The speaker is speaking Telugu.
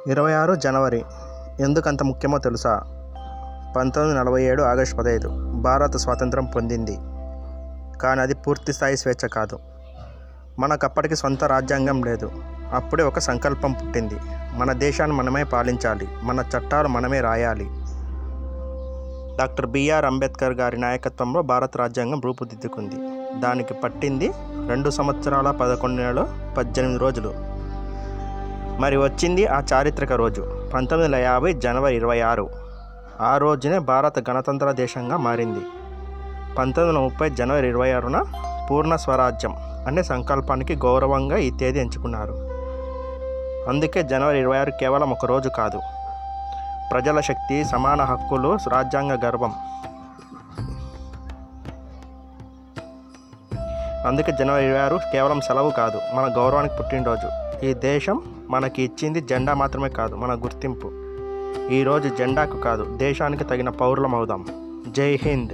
26 జనవరి ఎందుకంత ముఖ్యమో తెలుసా? 1947 ఆగస్టు 15 భారత స్వాతంత్రం పొందింది. కానీ అది పూర్తి స్థాయి స్వేచ్ఛ కాదు. మనకప్పటికి సొంత రాజ్యాంగం లేదు. అప్పుడే ఒక సంకల్పం పుట్టింది. మన దేశాన్ని మనమే పాలించాలి, మన చట్టాలు మనమే రాయాలి. డాక్టర్ బిఆర్ అంబేద్కర్ గారి నాయకత్వంలో భారత రాజ్యాంగం రూపుదిద్దుకుంది. దానికి పట్టింది 2 సంవత్సరాల 11 నెలలు 18 రోజులు. మరి వచ్చింది ఆ చారిత్రక రోజు 1950 జనవరి 26. ఆ రోజునే భారత గణతంత్ర దేశంగా మారింది. 1930 జనవరి 26న పూర్ణ స్వరాజ్యం అనే సంకల్పానికి గౌరవంగా ఈ తేదీ ఎంచుకున్నారు. అందుకే జనవరి 26 కేవలం ఒక రోజు కాదు, ప్రజల శక్తి, సమాన హక్కులు, రాజ్యాంగ గర్వం. అందుకే జనవరి 26 కేవలం సెలవు కాదు, మన గౌరవానికి పుట్టినరోజు. ఈ దేశం మనకి ఇచ్చింది జెండా మాత్రమే కాదు, మన గుర్తింపు. ఈరోజు జెండాకు కాదు, దేశానికి తగిన పౌరులం అవుదాం. జై హింద్.